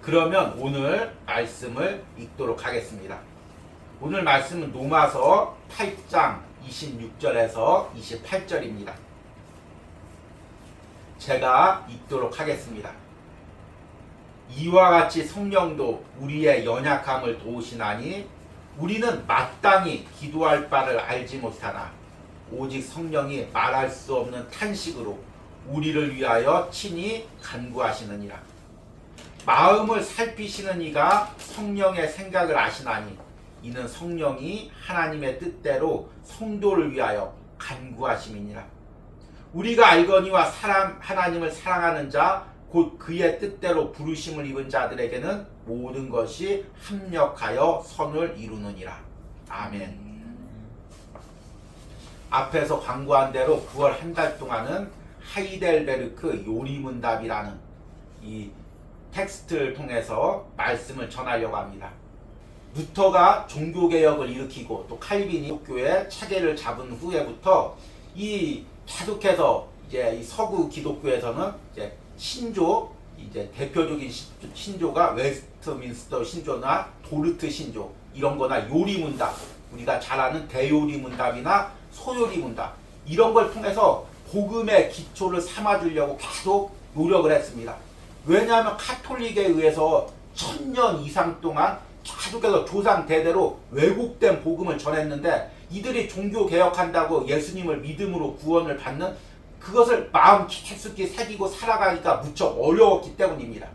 그러면 오늘 말씀을 읽도록 하겠습니다. 오늘 말씀은 로마서 8장 26절에서 28절입니다. 제가 읽도록 하겠습니다. 이와 같이 성령도 우리의 연약함을 도우시나니 우리는 마땅히 기도할 바를 알지 못하나 오직 성령이 말할 수 없는 탄식으로 우리를 위하여 친히 간구하시느니라. 마음을 살피시는 이가 성령의 생각을 아시나니 이는 성령이 하나님의 뜻대로 성도를 위하여 간구하심이니라. 우리가 알거니와 하나님을 사랑하는 자 곧 그의 뜻대로 부르심을 입은 자들에게는 모든 것이 합력하여 선을 이루느니라. 아멘. 앞에서 광고한 대로 9월 한 달 동안은 하이델베르크 요리문답이라는 이 텍스트를 통해서 말씀을 전하려고 합니다. 루터가 종교개혁을 일으키고 또 칼빈이 기독교의 체계를 잡은 후에부터 이 계속해서 이제 이 서구 기독교에서는 이제 신조, 이제 대표적인 신조가 웨스트민스터 신조나 도르트 신조 이런 거나 요리문답, 우리가 잘 아는 대요리문답이나 소요리문답 이런 걸 통해서 복음의 기초를 삼아주려고 계속 노력을 했습니다. 왜냐하면 카톨릭에 의해서 1000년 이상 동안 계속해서 조상 대대로 왜곡된 복음을 전했는데 이들이 종교 개혁한다고 예수님을 믿음으로 구원을 받는 그것을 마음 깊숙이 새기고 살아가기가 무척 어려웠기 때문입니다.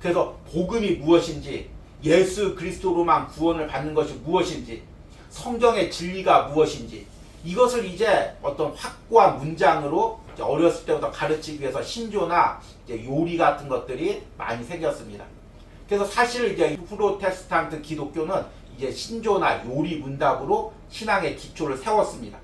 그래서 복음이 무엇인지, 예수 그리스도로만 구원을 받는 것이 무엇인지, 성경의 진리가 무엇인지 이것을 이제 어떤 확고한 문장으로 이제 어렸을 때부터 가르치기 위해서 신조나 이제 요리 같은 것들이 많이 생겼습니다. 그래서 사실 이제 프로테스탄트 기독교는 이제 신조나 요리 문답으로 신앙의 기초를 세웠습니다.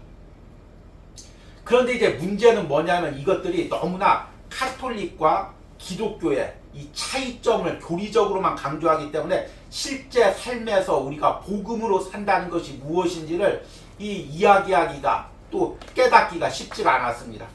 그런데 이제 문제는 뭐냐면 이것들이 너무나 카톨릭과 기독교의 이 차이점을 교리적으로만 강조하기 때문에 실제 삶에서 우리가 복음으로 산다는 것이 무엇인지를 이야기하기가 또 깨닫기가 쉽지가 않았습니다.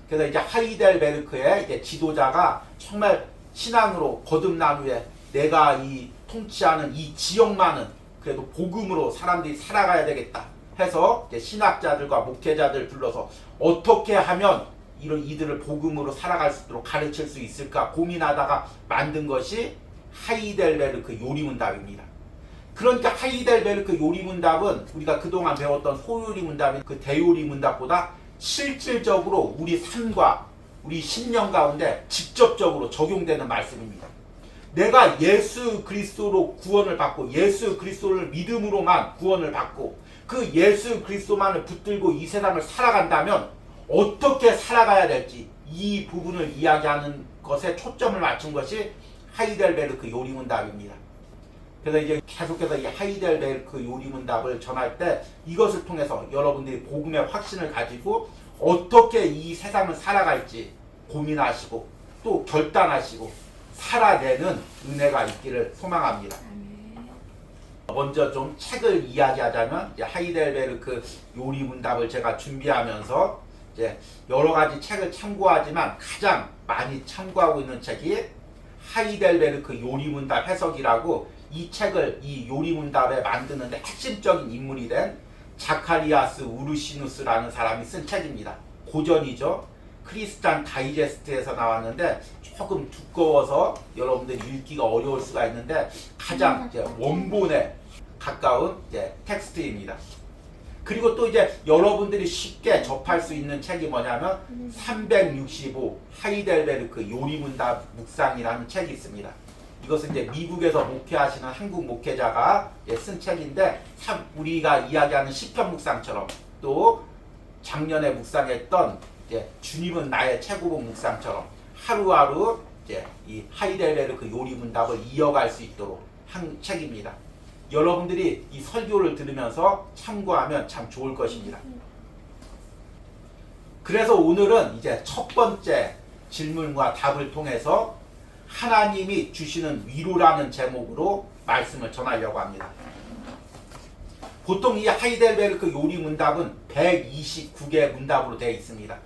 그래서 이제 하이델베르크의 이제 지도자가 정말 신앙으로 거듭난 후에 내가 이 통치하는 이 지역만은 그래도 복음으로 사람들이 살아가야 되겠다 해서 이제 신학자들과 목회자들 불러서 어떻게 하면 이들을 복음으로 살아갈 수 있도록 가르칠 수 있을까 고민하다가 만든 것이 하이델베르크 요리문답입니다. 그러니까 하이델베르크 요리문답은 우리가 그동안 배웠던 소요리문답인 그 대요리문답보다 실질적으로 우리 삶과 우리 신령 가운데 직접적으로 적용되는 말씀입니다. 내가 예수 그리스도로 구원을 받고 예수 그리스도를 믿음으로만 구원을 받고 그 예수 그리스도만을 붙들고 이 세상을 살아간다면 어떻게 살아가야 될지 이 부분을 이야기하는 것에 초점을 맞춘 것이 하이델베르크 요리문답입니다. 그래서 이제 계속해서 이 하이델베르크 요리문답을 전할 때 이것을 통해서 여러분들이 복음의 확신을 가지고 어떻게 이 세상을 살아갈지 고민하시고 또 결단하시고 살아내는 은혜가 있기를 소망합니다. 먼저 좀 책을 이야기하자면 이제 하이델베르크 요리문답을 제가 준비하면서 이제 여러 가지 책을 참고하지만 가장 많이 참고하고 있는 책이 하이델베르크 요리문답 해석이라고 이 책을 이 요리문답에 만드는데 핵심적인 인물이 된 자카리아스 우르시누스라는 사람이 쓴 책입니다. 고전이죠. 크리스찬 다이제스트에서 나왔는데 조금 두꺼워서 여러분들이 읽기가 어려울 수가 있는데 가장 이제 원본에 가까운 이제 텍스트입니다. 그리고 또 이제 여러분들이 쉽게 접할 수 있는 책이 뭐냐면 365 하이델베르크 요리문답 묵상이라는 책이 있습니다. 이것은 이제 미국에서 목회하시는 한국 목회자가 쓴 책인데 우리가 이야기하는 시편 묵상처럼 또 작년에 묵상했던 이제 주님은 나의 최고봉 묵상처럼 하루하루 이제 이 하이델베르크 요리문답을 이어갈 수 있도록 한 책입니다. 여러분들이 이 설교를 들으면서 참고하면 참 좋을 것입니다. 그래서 오늘은 이제 첫 번째 질문과 답을 통해서 하나님이 주시는 위로라는 제목으로 말씀을 전하려고 합니다. 보통 이 하이델베르크 요리문답은 129개 문답으로 되어 있습니다.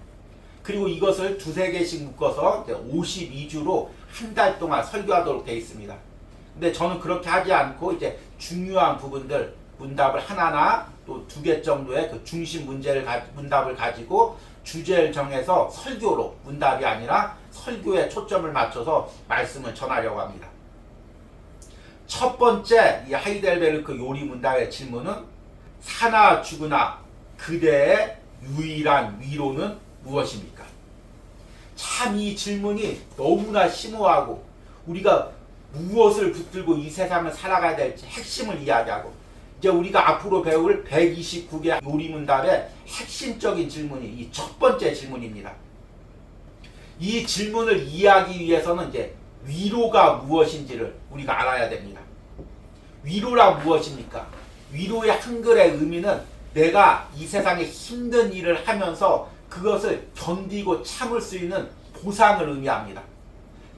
그리고 이것을 두세 개씩 묶어서 52주로 한 달 동안 설교하도록 되어 있습니다. 근데 저는 그렇게 하지 않고 이제 중요한 부분들 문답을 하나나 또 두 개 정도의 그 중심 문답을 가지고 주제를 정해서 설교로 문답이 아니라 설교에 초점을 맞춰서 말씀을 전하려고 합니다. 첫 번째 이 하이델베르크 요리 문답의 질문은 사나 죽으나 그대의 유일한 위로는 무엇입니까? 참 이 질문이 너무나 심오하고 우리가 무엇을 붙들고 이 세상을 살아가야 될지 핵심을 이야기하고 이제 우리가 앞으로 배울 129개 요리 문답의 핵심적인 질문이 이 첫 번째 질문입니다. 이 질문을 이해하기 위해서는 이제 위로가 무엇인지를 우리가 알아야 됩니다. 위로라 무엇입니까? 위로의 한글의 의미는 내가 이 세상에 힘든 일을 하면서 그것을 견디고 참을 수 있는 보상을 의미합니다.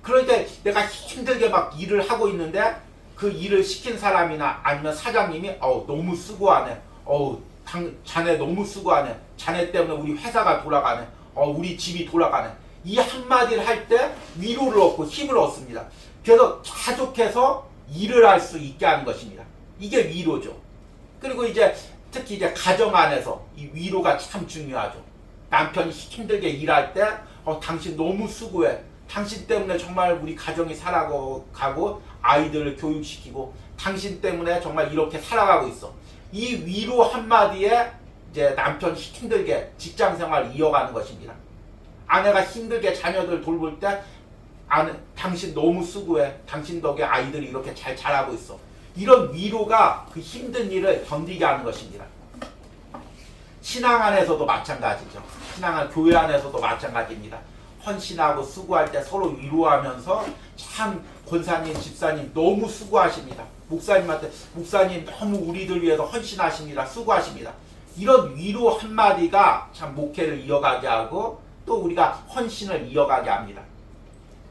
그러니까 내가 힘들게 막 일을 하고 있는데 그 일을 시킨 사람이나 아니면 사장님이 너무 수고하네. 자네 너무 수고하네. 자네 때문에 우리 회사가 돌아가네. 우리 집이 돌아가네. 이 한마디를 할 때 위로를 얻고 힘을 얻습니다. 그래서 계속해서 일을 할 수 있게 하는 것입니다. 이게 위로죠. 그리고 이제 특히 이제 가정 안에서 이 위로가 참 중요하죠. 남편이 힘들게 일할 때 당신 너무 수고해. 당신 때문에 정말 우리 가정이 살아가고 아이들을 교육시키고 당신 때문에 정말 이렇게 살아가고 있어. 이 위로 한마디에 이제 남편이 힘들게 직장생활을 이어가는 것입니다. 아내가 힘들게 자녀들 돌볼 때 당신 너무 수고해. 당신 덕에 아이들이 이렇게 잘 자라고 있어. 이런 위로가 그 힘든 일을 견디게 하는 것입니다. 신앙 안에서도 마찬가지죠. 신앙 안 교회 안에서도 마찬가지입니다. 헌신하고 수고할 때 서로 위로하면서 참 권사님, 집사님 너무 수고하십니다. 목사님한테 목사님 너무 우리들 위해서 헌신하십니다. 수고하십니다. 이런 위로 한마디가 참 목회를 이어가게 하고 또 우리가 헌신을 이어가게 합니다.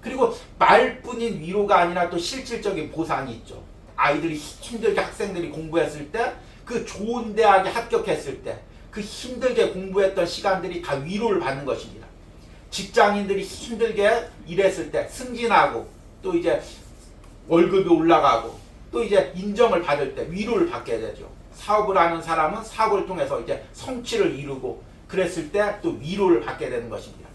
그리고 말뿐인 위로가 아니라 또 실질적인 보상이 있죠. 아이들이 힘들게 학생들이 공부했을 때 그 좋은 대학에 합격했을 때 그 힘들게 공부했던 시간들이 다 위로를 받는 것입니다. 직장인들이 힘들게 일했을 때 승진하고 또 이제 월급이 올라가고 또 이제 인정을 받을 때 위로를 받게 되죠. 사업을 하는 사람은 사업을 통해서 이제 성취를 이루고 그랬을 때 또 위로를 받게 되는 것입니다.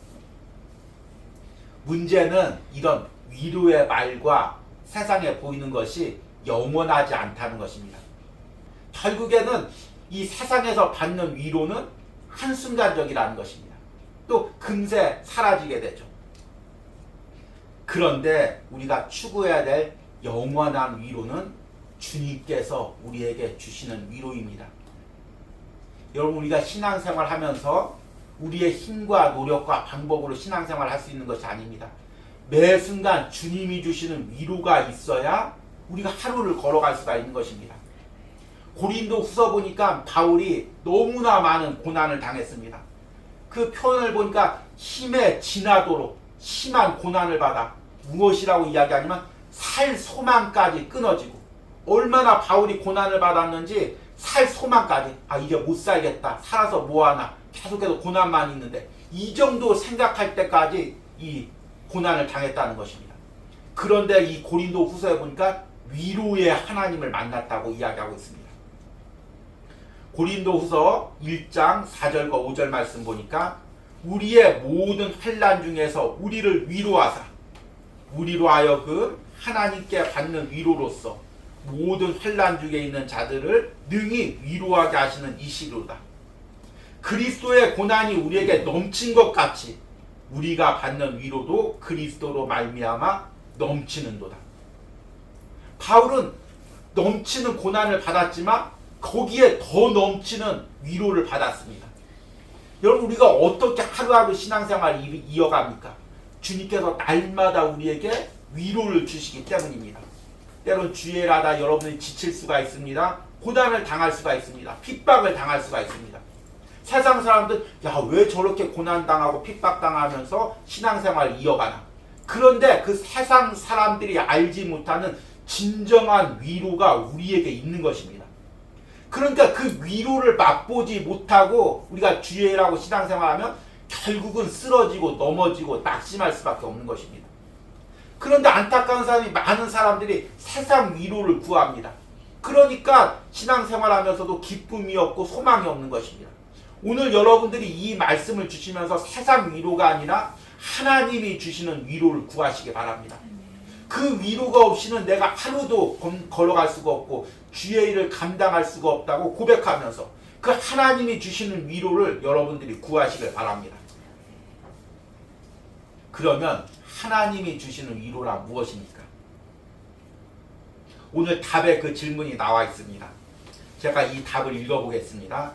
문제는 이런 위로의 말과 세상에 보이는 것이 영원하지 않다는 것입니다. 결국에는 이 세상에서 받는 위로는 한순간적이라는 것입니다. 또 금세 사라지게 되죠. 그런데 우리가 추구해야 될 영원한 위로는 주님께서 우리에게 주시는 위로입니다. 여러분, 우리가 신앙생활 하면서 우리의 힘과 노력과 방법으로 신앙생활 할 수 있는 것이 아닙니다. 매 순간 주님이 주시는 위로가 있어야 우리가 하루를 걸어갈 수가 있는 것입니다. 고린도 후서 보니까 바울이 너무나 많은 고난을 당했습니다. 그 표현을 보니까 힘에 지나도록 심한 고난을 받아 무엇이라고 이야기하냐면 살 소망까지 끊어지고, 얼마나 바울이 고난을 받았는지 살 소망까지, 이제 못 살겠다, 살아서 뭐하나, 계속해서 고난만 있는데, 이 정도 생각할 때까지 이 고난을 당했다는 것입니다. 그런데 이 고린도 후서에 보니까 위로의 하나님을 만났다고 이야기하고 있습니다. 고린도 후서 1장 4절과 5절 말씀 보니까 우리의 모든 환난 중에서 우리를 위로하사 우리로 하여금 하나님께 받는 위로로서 모든 환난 중에 있는 자들을 능히 위로하게 하시는 이시로다. 그리스도의 고난이 우리에게 넘친 것 같이 우리가 받는 위로도 그리스도로 말미암아 넘치는도다. 바울은 넘치는 고난을 받았지만 거기에 더 넘치는 위로를 받았습니다. 여러분, 우리가 어떻게 하루하루 신앙생활을 이어갑니까? 주님께서 날마다 우리에게 위로를 주시기 때문입니다. 때론 주일하다 여러분이 지칠 수가 있습니다. 고난을 당할 수가 있습니다. 핍박을 당할 수가 있습니다. 세상 사람들 왜 저렇게 고난당하고 핍박당하면서 신앙생활을 이어가나? 그런데 그 세상 사람들이 알지 못하는 진정한 위로가 우리에게 있는 것입니다. 그러니까 그 위로를 맛보지 못하고 우리가 주일하고 신앙생활하면 결국은 쓰러지고 넘어지고 낙심할 수밖에 없는 것입니다. 그런데 안타까운 사람이 많은 사람들이 세상 위로를 구합니다. 그러니까 신앙생활하면서도 기쁨이 없고 소망이 없는 것입니다. 오늘 여러분들이 이 말씀을 주시면서 세상 위로가 아니라 하나님이 주시는 위로를 구하시기 바랍니다. 그 위로가 없이는 내가 하루도 걸어갈 수가 없고 주의 일을 감당할 수가 없다고 고백하면서 그 하나님이 주시는 위로를 여러분들이 구하시길 바랍니다. 그러면 하나님이 주시는 위로라 무엇입니까? 오늘 답에 그 질문이 나와 있습니다. 제가 이 답을 읽어보겠습니다.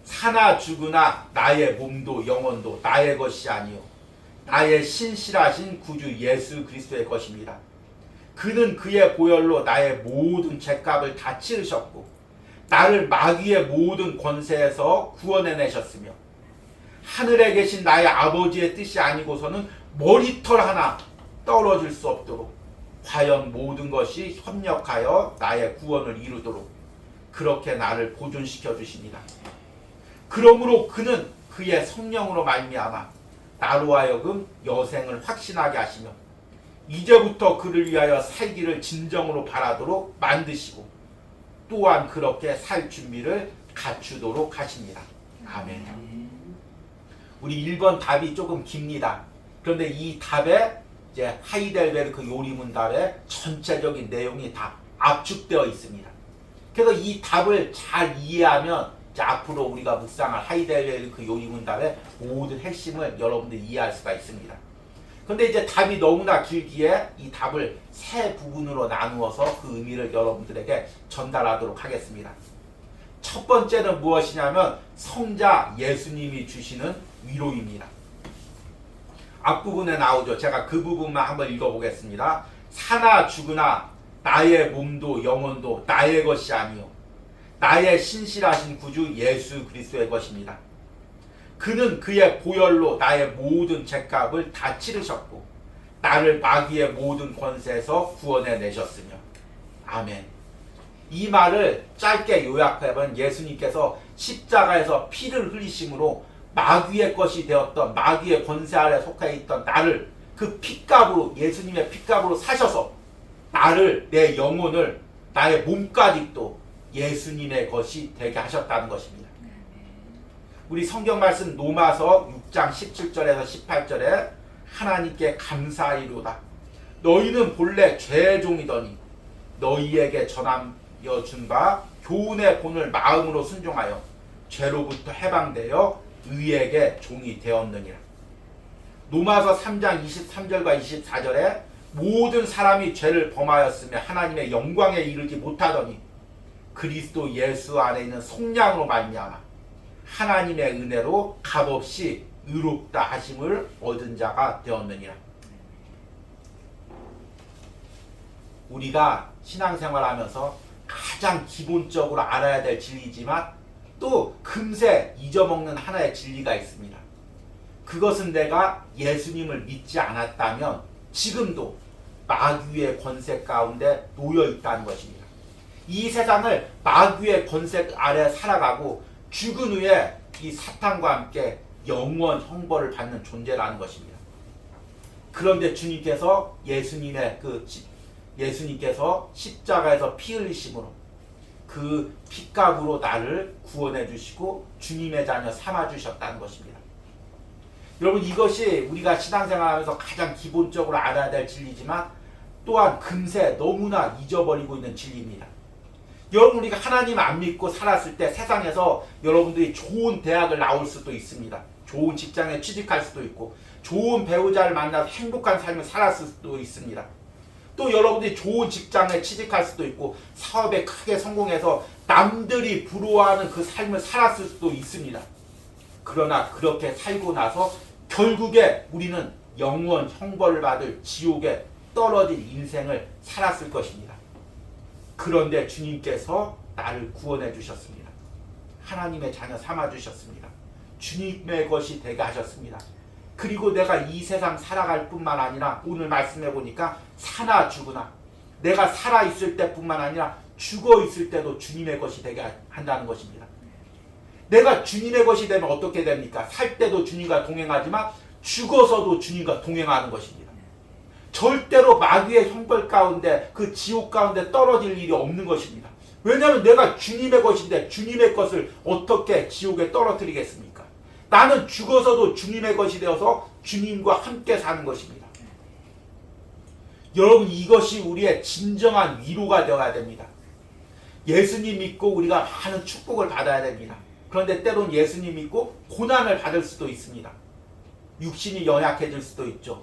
사나 죽으나 나의 몸도 영혼도 나의 것이 아니요 나의 신실하신 구주 예수 그리스도의 것입니다. 그는 그의 보혈로 나의 모든 죄값을 다 치르셨고 나를 마귀의 모든 권세에서 구원해내셨으며 하늘에 계신 나의 아버지의 뜻이 아니고서는 머리털 하나 떨어질 수 없도록 과연 모든 것이 협력하여 나의 구원을 이루도록 그렇게 나를 보존시켜 주십니다. 그러므로 그는 그의 성령으로 말미암아 나로 하여금 여생을 확신하게 하시며 이제부터 그를 위하여 살기를 진정으로 바라도록 만드시고 또한 그렇게 살 준비를 갖추도록 하십니다. 아멘. 우리 1번 답이 조금 깁니다. 그런데 이 답에 이제 하이델베르크 요리문답의 전체적인 내용이 다 압축되어 있습니다. 그래서 이 답을 잘 이해하면 이제 앞으로 우리가 묵상할 하이델베르크 요리문답의 모든 핵심을 여러분들이 이해할 수가 있습니다. 그런데 이제 답이 너무나 길기에 이 답을 세 부분으로 나누어서 그 의미를 여러분들에게 전달하도록 하겠습니다. 첫 번째는 무엇이냐면 성자 예수님이 주시는 위로입니다. 앞부분에 나오죠. 제가 그 부분만 한번 읽어보겠습니다. 사나 죽으나 나의 몸도 영혼도 나의 것이 아니요 나의 신실하신 구주 예수 그리스도의 것입니다. 그는 그의 보혈로 나의 모든 죄값을 다 치르셨고 나를 마귀의 모든 권세에서 구원해 내셨으며 아멘. 이 말을 짧게 요약하면 예수님께서 십자가에서 피를 흘리심으로 마귀의 것이 되었던 마귀의 권세 아래 속해 있던 나를 그 핏값으로 예수님의 핏값으로 사셔서 나를 내 영혼을 나의 몸까지도 예수님의 것이 되게 하셨다는 것입니다. 우리 성경 말씀 로마서 6장 17절에서 18절에 하나님께 감사하리로다. 너희는 본래 죄의 종이더니 너희에게 전하여 준 바 교훈의 본을 마음으로 순종하여 죄로부터 해방되어 의에게 종이 되었느니라. 로마서 3장 23절과 24절에 모든 사람이 죄를 범하였으며 하나님의 영광에 이르지 못하더니 그리스도 예수 안에 있는 속량으로 말미암아 하나님의 은혜로 값없이 의롭다 하심을 얻은 자가 되었느니라. 우리가 신앙생활하면서 가장 기본적으로 알아야 될 진리지만 또 금세 잊어먹는 하나의 진리가 있습니다. 그것은 내가 예수님을 믿지 않았다면 지금도 마귀의 권세 가운데 놓여 있다는 것입니다. 이 세상을 마귀의 권세 아래 살아가고 죽은 후에 이 사탄과 함께 영원 형벌을 받는 존재라는 것입니다. 그런데 주님께서 예수님께서 십자가에서 피 흘리심으로 그 핏값으로 나를 구원해 주시고 주님의 자녀 삼아 주셨다는 것입니다. 여러분 이것이 우리가 신앙생활하면서 가장 기본적으로 알아야 될 진리지만 또한 금세 너무나 잊어버리고 있는 진리입니다. 여러분 우리가 하나님 안 믿고 살았을 때 세상에서 여러분들이 좋은 대학을 나올 수도 있습니다. 좋은 직장에 취직할 수도 있고 좋은 배우자를 만나서 행복한 삶을 살았을 수도 있습니다. 또 여러분들이 좋은 직장에 취직할 수도 있고 사업에 크게 성공해서 남들이 부러워하는 그 삶을 살았을 수도 있습니다. 그러나 그렇게 살고 나서 결국에 우리는 영원 형벌을 받을 지옥에 떨어질 인생을 살았을 것입니다. 그런데 주님께서 나를 구원해 주셨습니다. 하나님의 자녀 삼아 주셨습니다. 주님의 것이 되게 하셨습니다. 그리고 내가 이 세상 살아갈 뿐만 아니라 오늘 말씀해 보니까 사나 죽으나 내가 살아있을 때뿐만 아니라 죽어있을 때도 주님의 것이 되게 한다는 것입니다. 내가 주님의 것이 되면 어떻게 됩니까? 살 때도 주님과 동행하지만 죽어서도 주님과 동행하는 것입니다. 절대로 마귀의 형벌 가운데 그 지옥 가운데 떨어질 일이 없는 것입니다. 왜냐하면 내가 주님의 것인데 주님의 것을 어떻게 지옥에 떨어뜨리겠습니까? 나는 죽어서도 주님의 것이 되어서 주님과 함께 사는 것입니다. 여러분, 이것이 우리의 진정한 위로가 되어야 됩니다. 예수님 믿고 우리가 많은 축복을 받아야 됩니다. 그런데 때론 예수님 믿고 고난을 받을 수도 있습니다. 육신이 연약해질 수도 있죠.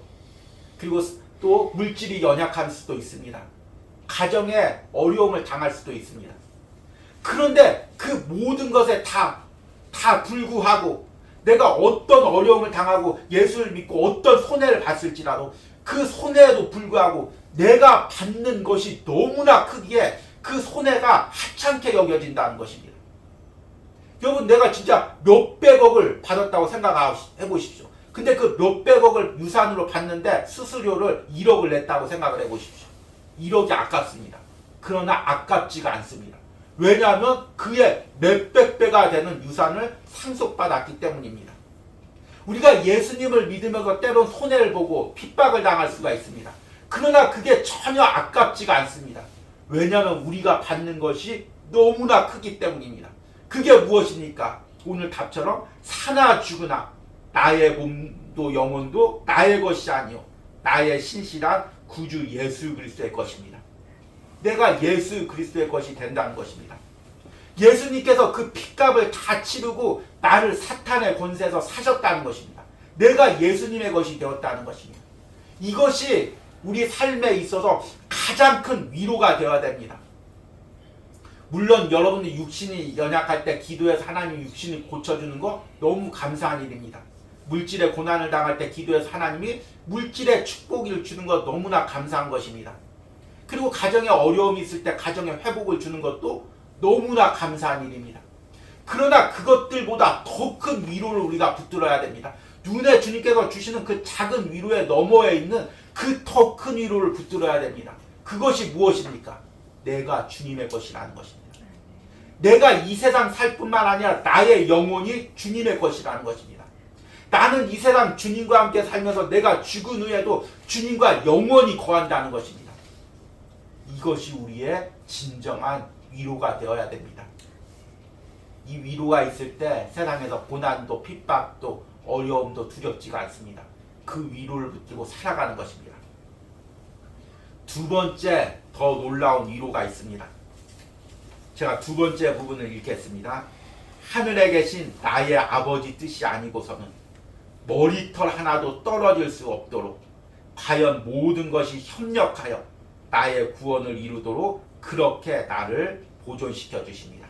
그리고 또 물질이 연약할 수도 있습니다. 가정에 어려움을 당할 수도 있습니다. 그런데 그 모든 것에 다 불구하고 내가 어떤 어려움을 당하고 예수를 믿고 어떤 손해를 봤을지라도 그 손해에도 불구하고 내가 받는 것이 너무나 크기에 그 손해가 하찮게 여겨진다는 것입니다. 여러분, 내가 진짜 몇백억을 받았다고 생각해 보십시오. 근데 그 몇백억을 유산으로 받는데 수수료를 1억을 냈다고 생각을 해보십시오. 1억이 아깝습니다. 그러나 아깝지가 않습니다. 왜냐하면 그의 몇백 배가 되는 유산을 상속받았기 때문입니다. 우리가 예수님을 믿으면서 때론 손해를 보고 핍박을 당할 수가 있습니다. 그러나 그게 전혀 아깝지가 않습니다. 왜냐하면 우리가 받는 것이 너무나 크기 때문입니다. 그게 무엇입니까? 오늘 답처럼 사나 죽으나 나의 몸도 영혼도 나의 것이 아니요 나의 신실한 구주 예수 그리스도의 것입니다. 내가 예수 그리스도의 것이 된다는 것입니다. 예수님께서 그 핏값을 다 치르고 나를 사탄의 권세에서 사셨다는 것입니다. 내가 예수님의 것이 되었다는 것입니다. 이것이 우리 삶에 있어서 가장 큰 위로가 되어야 됩니다. 물론 여러분이 육신이 연약할 때 기도해서 하나님 육신을 고쳐주는 거 너무 감사한 일입니다. 물질의 고난을 당할 때 기도해서 하나님이 물질의 축복을 주는 것 너무나 감사한 것입니다. 그리고 가정에 어려움이 있을 때 가정에 회복을 주는 것도 너무나 감사한 일입니다. 그러나 그것들보다 더 큰 위로를 우리가 붙들어야 됩니다. 눈에 주님께서 주시는 그 작은 위로의 너머에 있는 그 더 큰 위로를 붙들어야 됩니다. 그것이 무엇입니까? 내가 주님의 것이라는 것입니다. 내가 이 세상 살 뿐만 아니라 나의 영혼이 주님의 것이라는 것입니다. 나는 이 세상 주님과 함께 살면서 내가 죽은 후에도 주님과 영원히 거한다는 것입니다. 이것이 우리의 진정한 위로가 되어야 됩니다. 이 위로가 있을 때 세상에서 고난도 핍박도 어려움도 두렵지가 않습니다. 그 위로를 붙들고 살아가는 것입니다. 두 번째 더 놀라운 위로가 있습니다. 제가 두 번째 부분을 읽겠습니다. 하늘에 계신 나의 아버지 뜻이 아니고서는 머리털 하나도 떨어질 수 없도록 과연 모든 것이 협력하여 나의 구원을 이루도록 그렇게 나를 보존시켜 주십니다.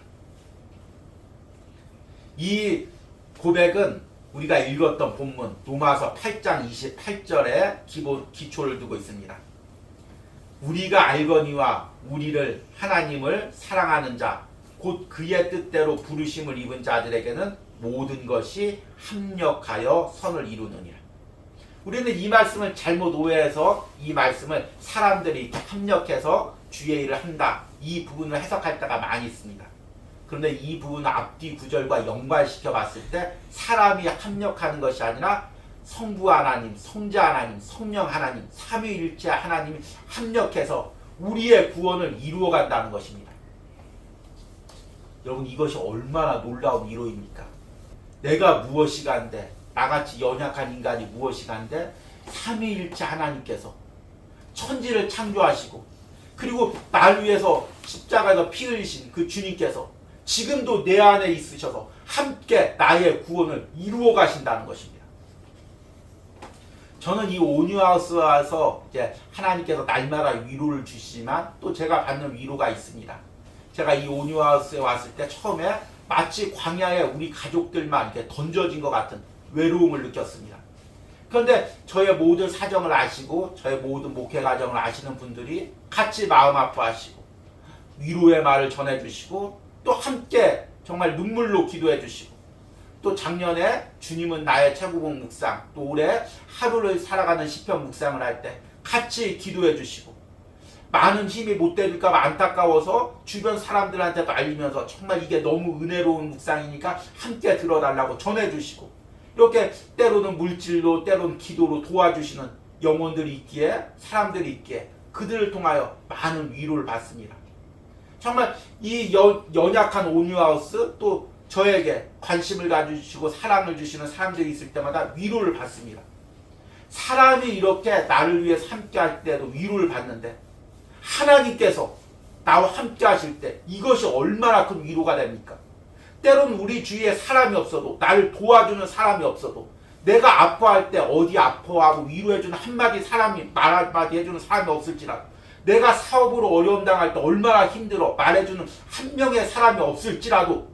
이 고백은 우리가 읽었던 본문 로마서 8장 28절에 기초를 두고 있습니다. 우리가 알거니와 우리를 하나님을 사랑하는 자 곧 그의 뜻대로 부르심을 입은 자들에게는 모든 것이 합력하여 선을 이루느니라. 우리는 이 말씀을 잘못 오해해서 이 말씀을 사람들이 합력해서 주의 일을 한다, 이 부분을 해석할 때가 많이 있습니다. 그런데 이 부분을 앞뒤 구절과 연관시켜 봤을 때 사람이 합력하는 것이 아니라 성부 하나님, 성자 하나님, 성령 하나님, 삼위일체 하나님이 합력해서 우리의 구원을 이루어 간다는 것입니다. 여러분, 이것이 얼마나 놀라운 위로입니까? 내가 무엇이간데, 나같이 연약한 인간이 무엇이간데 삼위일체 하나님께서 천지를 창조하시고 그리고 날 위해서 십자가에서 피 흘리신 그 주님께서 지금도 내 안에 있으셔서 함께 나의 구원을 이루어 가신다는 것입니다. 저는 이 온유하우스에서 이제 하나님께서 날마다 위로를 주시지만 또 제가 받는 위로가 있습니다. 제가 이 온유하우스에 왔을 때 처음에 마치 광야에 우리 가족들만 이렇게 던져진 것 같은 외로움을 느꼈습니다. 그런데 저의 모든 사정을 아시고 저의 모든 목회 과정을 아시는 분들이 같이 마음 아파하시고 위로의 말을 전해주시고 또 함께 정말 눈물로 기도해 주시고 또 작년에 주님은 나의 최고봉 묵상 또 올해 하루를 살아가는 시편 묵상을 할 때 같이 기도해 주시고 많은 힘이 못 되니까 안타까워서 주변 사람들한테도 알리면서 정말 이게 너무 은혜로운 묵상이니까 함께 들어달라고 전해주시고, 이렇게 때로는 물질로 때로는 기도로 도와주시는 영혼들이 있기에, 사람들이 있기에 그들을 통하여 많은 위로를 받습니다. 정말 이 연약한 온유하우스, 또 저에게 관심을 가져주시고 사랑을 주시는 사람들이 있을 때마다 위로를 받습니다. 사람이 이렇게 나를 위해서 함께 할 때도 위로를 받는데, 하나님께서 나와 함께 하실 때 이것이 얼마나 큰 위로가 됩니까? 때로는 우리 주위에 사람이 없어도, 나를 도와주는 사람이 없어도, 내가 아파할 때 어디 아파하고 위로해주는 한마디 사람이, 말 한마디 해주는 사람이 없을지라도, 내가 사업으로 어려움 당할 때 얼마나 힘들어 말해주는 한 명의 사람이 없을지라도,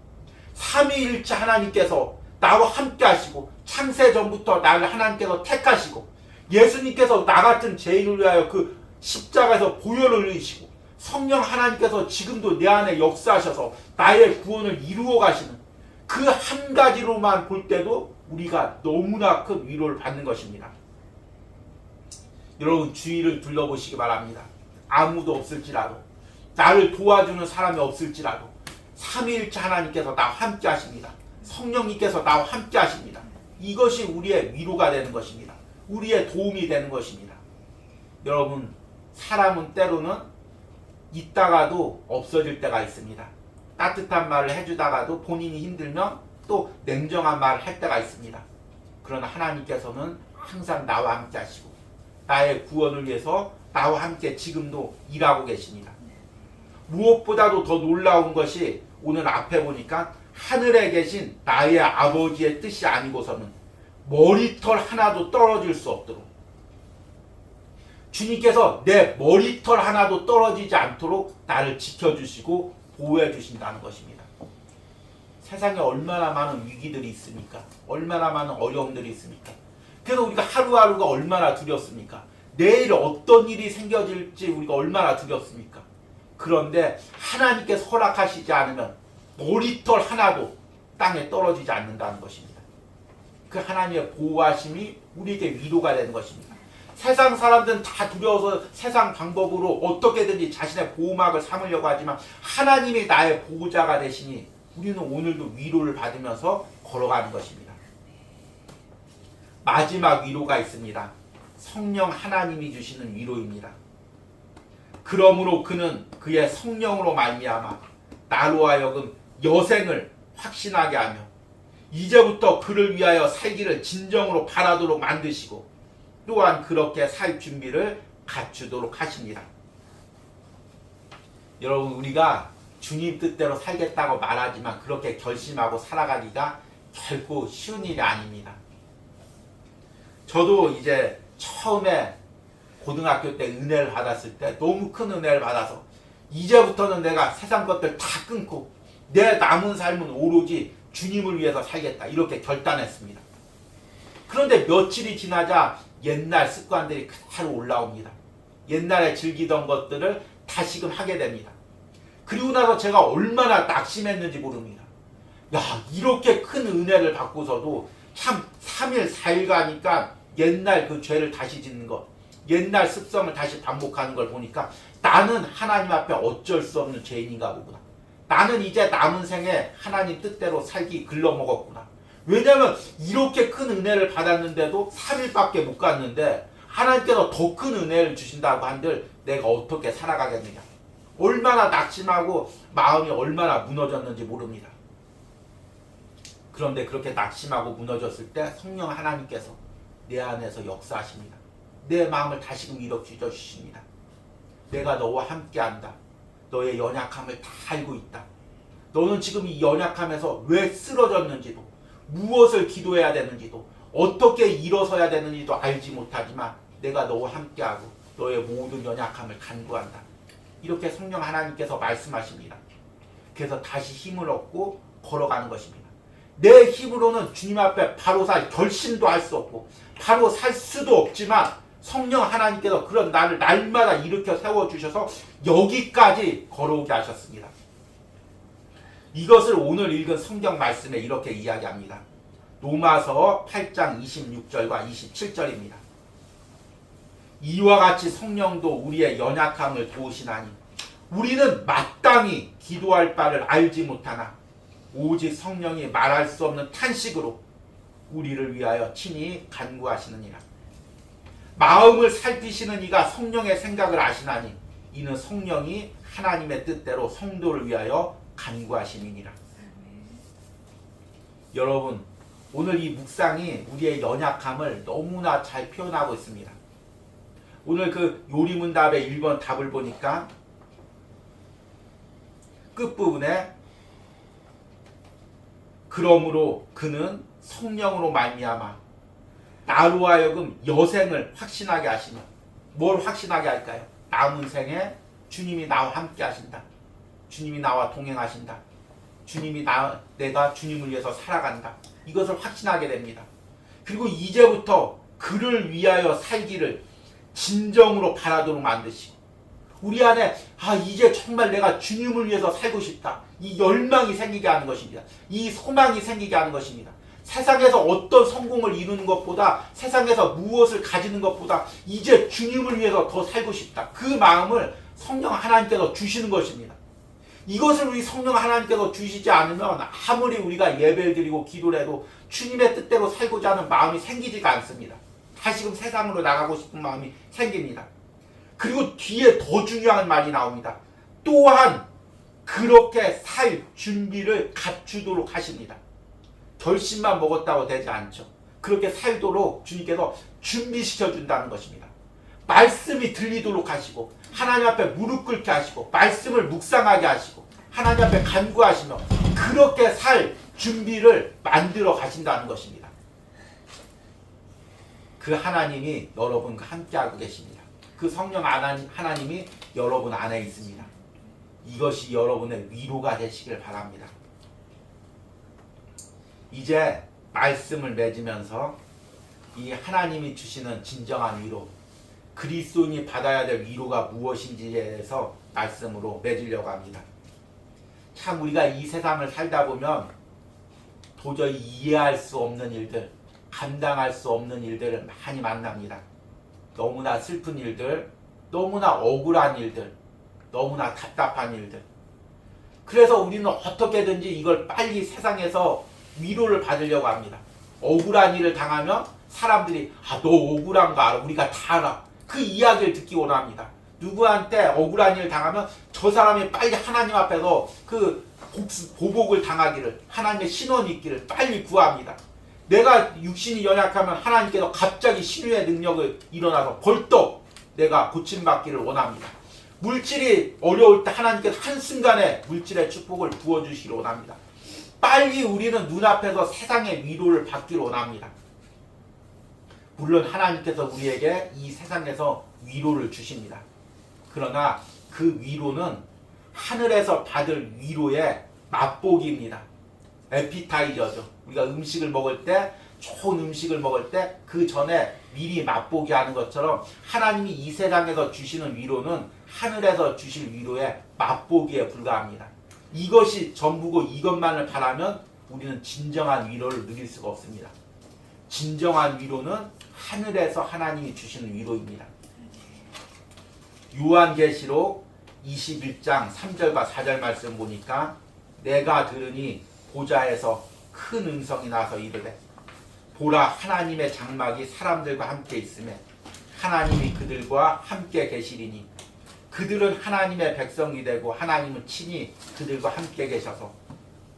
삼위일체 하나님께서 나와 함께 하시고, 창세전부터 나를 하나님께서 택하시고, 예수님께서 나 같은 죄인을 위하여 그 십자가에서 보혈을 흘리시고, 성령 하나님께서 지금도 내 안에 역사하셔서 나의 구원을 이루어 가시는 그 한 가지로만 볼 때도 우리가 너무나 큰 위로를 받는 것입니다. 여러분, 주위를 둘러보시기 바랍니다. 아무도 없을지라도, 나를 도와주는 사람이 없을지라도 삼위일체 하나님께서 나와 함께 하십니다. 성령님께서 나와 함께 하십니다. 이것이 우리의 위로가 되는 것입니다. 우리의 도움이 되는 것입니다. 여러분, 사람은 때로는 있다가도 없어질 때가 있습니다. 따뜻한 말을 해주다가도 본인이 힘들면 또 냉정한 말을 할 때가 있습니다. 그러나 하나님께서는 항상 나와 함께 하시고, 나의 구원을 위해서 나와 함께 지금도 일하고 계십니다. 무엇보다도 더 놀라운 것이, 오늘 앞에 보니까 하늘에 계신 나의 아버지의 뜻이 아니고서는 머리털 하나도 떨어질 수 없도록, 주님께서 내 머리털 하나도 떨어지지 않도록 나를 지켜주시고 보호해 주신다는 것입니다. 세상에 얼마나 많은 위기들이 있습니까? 얼마나 많은 어려움들이 있습니까? 그래서 우리가 하루하루가 얼마나 두렵습니까? 내일 어떤 일이 생겨질지 우리가 얼마나 두렵습니까? 그런데 하나님께서 허락하시지 않으면 머리털 하나도 땅에 떨어지지 않는다는 것입니다. 그 하나님의 보호하심이 우리에게 위로가 되는 것입니다. 세상 사람들은 다 두려워서 세상 방법으로 어떻게든지 자신의 보호막을 삼으려고 하지만, 하나님이 나의 보호자가 되시니 우리는 오늘도 위로를 받으면서 걸어가는 것입니다. 마지막 위로가 있습니다. 성령 하나님이 주시는 위로입니다. 그러므로 그는 그의 성령으로 말미암아 나로 하여금 여생을 확신하게 하며, 이제부터 그를 위하여 살기를 진정으로 바라도록 만드시고, 또한 그렇게 살 준비를 갖추도록 하십니다. 여러분, 우리가 주님 뜻대로 살겠다고 말하지만 그렇게 결심하고 살아가기가 결코 쉬운 일이 아닙니다. 저도 이제 처음에 고등학교 때 은혜를 받았을 때 너무 큰 은혜를 받아서, 이제부터는 내가 세상 것들 다 끊고 내 남은 삶은 오로지 주님을 위해서 살겠다, 이렇게 결단했습니다. 그런데 며칠이 지나자 옛날 습관들이 그대로 올라옵니다. 옛날에 즐기던 것들을 다시금 하게 됩니다. 그리고 나서 제가 얼마나 낙심했는지 모릅니다. 야, 이렇게 큰 은혜를 받고서도 참 3일 4일 가니까 옛날 그 죄를 다시 짓는 것, 옛날 습성을 다시 반복하는 걸 보니까 나는 하나님 앞에 어쩔 수 없는 죄인인가 보구나. 나는 이제 남은 생에 하나님 뜻대로 살기 글러먹었구나. 왜냐하면 이렇게 큰 은혜를 받았는데도 3일밖에 못 갔는데 하나님께서 더 큰 은혜를 주신다고 한들 내가 어떻게 살아가겠느냐. 얼마나 낙심하고 마음이 얼마나 무너졌는지 모릅니다. 그런데 그렇게 낙심하고 무너졌을 때 성령 하나님께서 내 안에서 역사하십니다. 내 마음을 다시금 일으켜 주십니다. 내가 너와 함께한다. 너의 연약함을 다 알고 있다. 너는 지금 이 연약함에서 왜 쓰러졌는지도, 무엇을 기도해야 되는지도, 어떻게 일어서야 되는지도 알지 못하지만 내가 너와 함께하고 너의 모든 연약함을 간구한다. 이렇게 성령 하나님께서 말씀하십니다. 그래서 다시 힘을 얻고 걸어가는 것입니다. 내 힘으로는 주님 앞에 바로 살 결심도 할 수 없고 바로 살 수도 없지만, 성령 하나님께서 그런 나를 날마다 일으켜 세워주셔서 여기까지 걸어오게 하셨습니다. 이것을 오늘 읽은 성경 말씀에 이렇게 이야기합니다. 로마서 8장 26절과 27절입니다. 이와 같이 성령도 우리의 연약함을 도우시나니 우리는 마땅히 기도할 바를 알지 못하나 오직 성령이 말할 수 없는 탄식으로 우리를 위하여 친히 간구하시느니라. 마음을 살피시는 이가 성령의 생각을 아시나니 이는 성령이 하나님의 뜻대로 성도를 위하여 간구하심이니라. 여러분, 오늘 이 묵상이 우리의 연약함을 너무나 잘 표현하고 있습니다. 오늘 그 요리문답의 1번 답을 보니까 끝부분에 그러므로 그는 성령으로 말미암아 나로 하여금 여생을 확신하게 하시며, 뭘 확신하게 할까요? 남은 생에 주님이 나와 함께 하신다. 주님이 나와 동행하신다. 내가 주님을 위해서 살아간다. 이것을 확신하게 됩니다. 그리고 이제부터 그를 위하여 살기를 진정으로 바라도록 만드시고, 우리 안에 이제 정말 내가 주님을 위해서 살고 싶다. 이 열망이 생기게 하는 것입니다. 이 소망이 생기게 하는 것입니다. 세상에서 어떤 성공을 이루는 것보다, 세상에서 무엇을 가지는 것보다 이제 주님을 위해서 더 살고 싶다. 그 마음을 성령 하나님께서 주시는 것입니다. 이것을 우리 성령 하나님께서 주시지 않으면 아무리 우리가 예배를 드리고 기도를 해도 주님의 뜻대로 살고자 하는 마음이 생기지가 않습니다. 다시금 세상으로 나가고 싶은 마음이 생깁니다. 그리고 뒤에 더 중요한 말이 나옵니다. 또한 그렇게 살 준비를 갖추도록 하십니다. 결심만 먹었다고 되지 않죠. 그렇게 살도록 주님께서 준비시켜 준다는 것입니다. 말씀이 들리도록 하시고, 하나님 앞에 무릎 꿇게 하시고, 말씀을 묵상하게 하시고, 하나님 앞에 간구하시며 그렇게 살 준비를 만들어 가신다는 것입니다. 그 하나님이 여러분과 함께하고 계십니다. 그 성령 하나님이 여러분 안에 있습니다. 이것이 여러분의 위로가 되시길 바랍니다. 이제 말씀을 맺으면서 이 하나님이 주시는 진정한 위로, 그리스도인이 받아야 될 위로가 무엇인지에 대해서 말씀으로 맺으려고 합니다. 참 우리가 이 세상을 살다 보면 도저히 이해할 수 없는 일들, 감당할 수 없는 일들을 많이 만납니다. 너무나 슬픈 일들, 너무나 억울한 일들, 너무나 답답한 일들. 그래서 우리는 어떻게든지 이걸 빨리 세상에서 위로를 받으려고 합니다. 억울한 일을 당하면 사람들이 너 억울한 거 알아. 우리가 다 알아. 그 이야기를 듣기 원합니다. 누구한테 억울한 일을 당하면 저 사람이 빨리 하나님 앞에서 그 보복을 당하기를, 하나님의 신원이 있기를 빨리 구합니다. 내가 육신이 연약하면 하나님께서 갑자기 신유의 능력을 일어나서 벌떡 내가 고침받기를 원합니다. 물질이 어려울 때 하나님께서 한순간에 물질의 축복을 부어주시기를 원합니다. 빨리 우리는 눈앞에서 세상의 위로를 받기를 원합니다. 물론 하나님께서 우리에게 이 세상에서 위로를 주십니다. 그러나 그 위로는 하늘에서 받을 위로의 맛보기입니다. 에피타이저죠. 우리가 음식을 먹을 때, 좋은 음식을 먹을 때 그 전에 미리 맛보기 하는 것처럼 하나님이 이 세상에서 주시는 위로는 하늘에서 주실 위로의 맛보기에 불과합니다. 이것이 전부고 이것만을 바라면 우리는 진정한 위로를 누릴 수가 없습니다. 진정한 위로는 하늘에서 하나님이 주시는 위로입니다. 요한계시록 21장 3절과 4절 말씀 보니까 내가 들으니 보좌에서 큰 음성이 나서 이르되 보라 하나님의 장막이 사람들과 함께 있으며 하나님이 그들과 함께 계시리니 그들은 하나님의 백성이 되고 하나님은 친히 그들과 함께 계셔서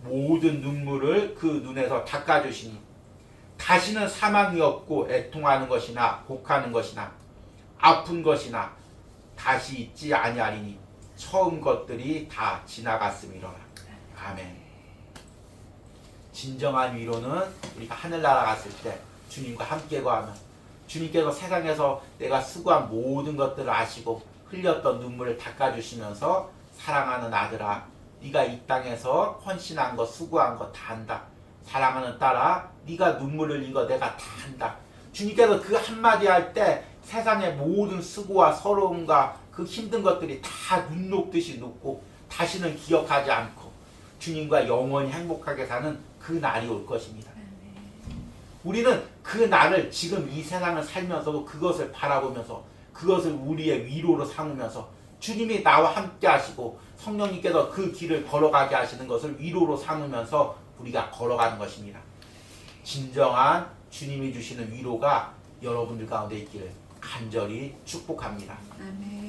모든 눈물을 그 눈에서 닦아주시니 다시는 사망이 없고 애통하는 것이나 곡하는 것이나 아픈 것이나 다시 있지 아니하리니 처음 것들이 다 지나갔음이로라. 아멘. 진정한 위로는 우리가 하늘나라 갔을 때 주님과 함께 거하면 주님께서 세상에서 내가 수고한 모든 것들을 아시고 흘렸던 눈물을 닦아주시면서 사랑하는 아들아 네가 이 땅에서 헌신한 것 수고한 것 다 한다. 사랑하는 딸아 네가 눈물 흘린 거 내가 다 한다. 주님께서 그 한마디 할 때 세상의 모든 수고와 서러움과 그 힘든 것들이 다 눈 녹듯이 녹고 다시는 기억하지 않고 주님과 영원히 행복하게 사는 그 날이 올 것입니다. 우리는 그 날을 지금 이 세상을 살면서도 그것을 바라보면서 그것을 우리의 위로로 삼으면서 주님이 나와 함께 하시고 성령님께서 그 길을 걸어가게 하시는 것을 위로로 삼으면서 우리가 걸어가는 것입니다. 진정한 주님이 주시는 위로가 여러분들 가운데 있기를 간절히 축복합니다. 아멘.